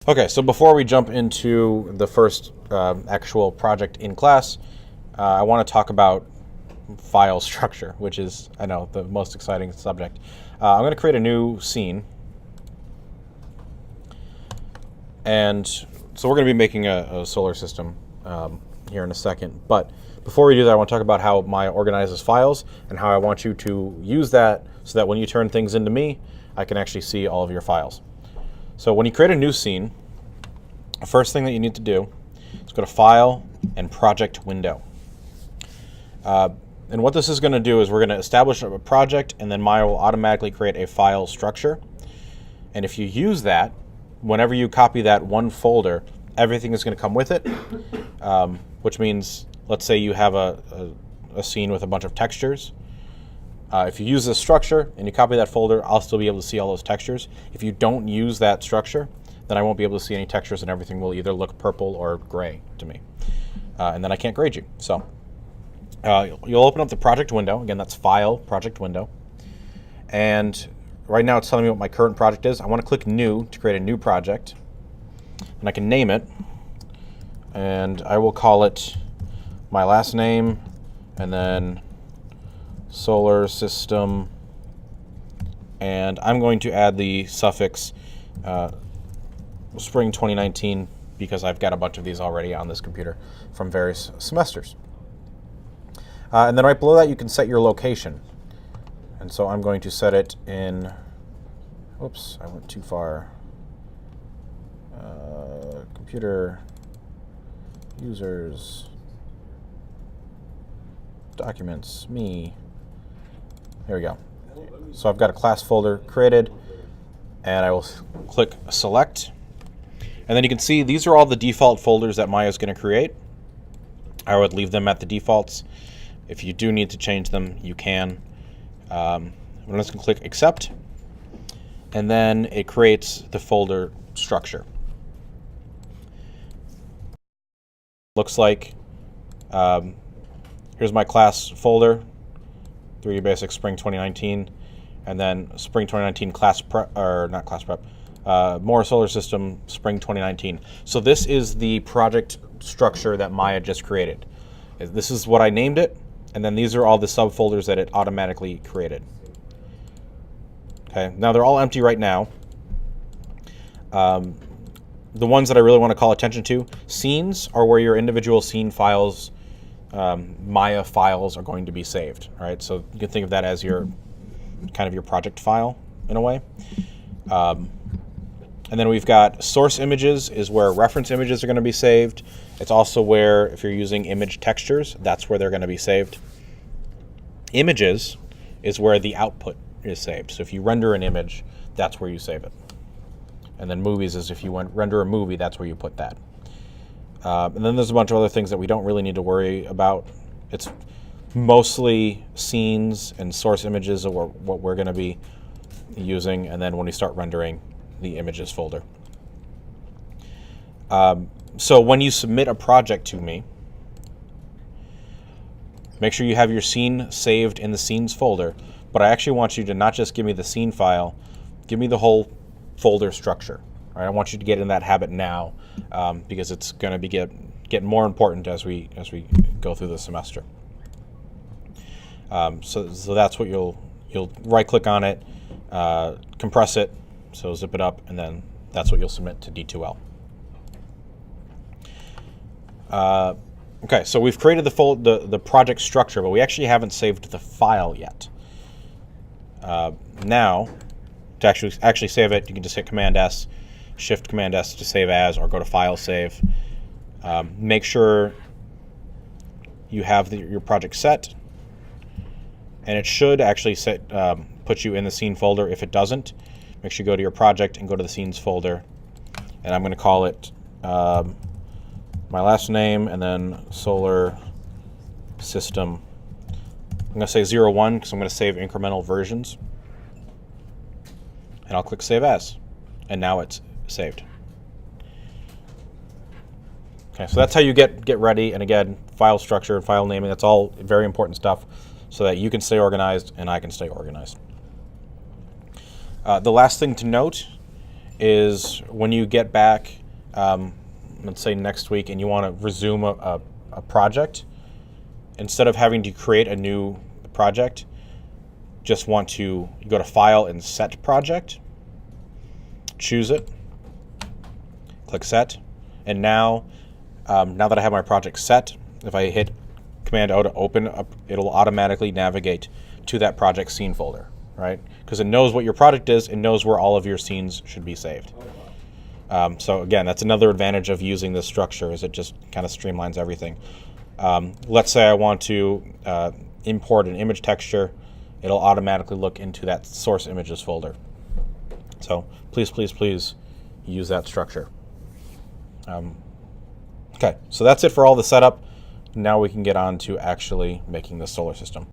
Okay, so before we jump into the first actual project in class, I want to talk about file structure, which is, I know, the most exciting subject. I'm going to create a new scene. And so we're going to be making a solar system here in a second. But before we do that, I want to talk about how Maya organizes files and how I want you to use that so that when you turn things into me, I can actually see all of your files. So when you create a new scene, the first thing that you need to do is go to File and Project Window. And what this is going to do is we're going to establish a project, and then Maya will automatically create a file structure. And if you use that, whenever you copy that one folder, everything is going to come with it, which means, let's say you have a scene with a bunch of textures. If you use this structure and you copy that folder, I'll still be able to see all those textures. If you don't use that structure, then I won't be able to see any textures, and everything will either look purple or gray to me. And then I can't grade you. So you'll open up the project window. Again, that's File, Project Window. And right now it's telling me what my current project is. I want to click New to create a new project. And I can name it. And I will call it my last name, and then solar system. And I'm going to add the suffix spring 2019 because I've got a bunch of these already on this computer from various semesters. And then right below that, you can set your location. And so I'm going to set it in, oops, I went too far. Computer, users, documents, me. Here we go. So I've got a class folder created, and I will click Select. And then you can see these are all the default folders that Maya is going to create. I would leave them at the defaults. If you do need to change them, you can. I'm just going to click Accept, and then it creates the folder structure. Looks like here's my class folder, 3D Basics Spring 2019, and then Spring 2019 class prep, or not class prep, more solar system Spring 2019. So this is the project structure that Maya just created. This is what I named it, and then these are all the subfolders that it automatically created. Okay, now they're all empty right now. The ones that I really want to call attention to, scenes are where your individual scene files, Maya files, are going to be saved. All right, so you can think of that as your kind of your project file in a way. And then we've got source images is where reference images are going to be saved. It's also where, if you're using image textures, that's where they're going to be saved. Images is where the output is saved. So if you render an image, that's where you save it. And then movies is if you render a movie, that's where you put that. And then there's a bunch of other things that we don't really need to worry about. It's mostly scenes and source images are what we're going to be using, and then when we start rendering, the images folder. So when you submit a project to me, make sure you have your scene saved in the scenes folder, but I actually want you to not just give me the scene file, give me the whole folder structure. All right, I want you to get in that habit now because it's going to be get more important as we go through the semester. So that's what you'll right click on it, compress it, so zip it up, and then that's what you'll submit to D2L. Okay, so we've created the project structure, but we actually haven't saved the file yet. Now, to actually save it, you can just hit Command S, Shift Command S to save as, or go to File, Save. Make sure you have your project set, and it should actually put you in the scene folder. If it doesn't, make sure you go to your project and go to the scenes folder, and I'm going to call it my last name and then solar system. I'm going to say 01 because I'm going to save incremental versions. And I'll click Save As. And now it's saved. Okay, so that's how you get ready. And again, file structure and file naming, that's all very important stuff so that you can stay organized and I can stay organized. The last thing to note is when you get back, let's say next week, and you want to resume a project, instead of having to create a new project, just want to go to File and Set Project, choose it, click Set, and now that I have my project set, if I hit Command O to open up, it'll automatically navigate to that project scene folder, right? Because it knows what your project is, it knows where all of your scenes should be saved. So again, that's another advantage of using this structure, is it just kind of streamlines everything. Let's say I want to import an image texture, it'll automatically look into that source images folder. So please, please, please use that structure. Okay, so that's it for all the setup. Now we can get on to actually making the solar system.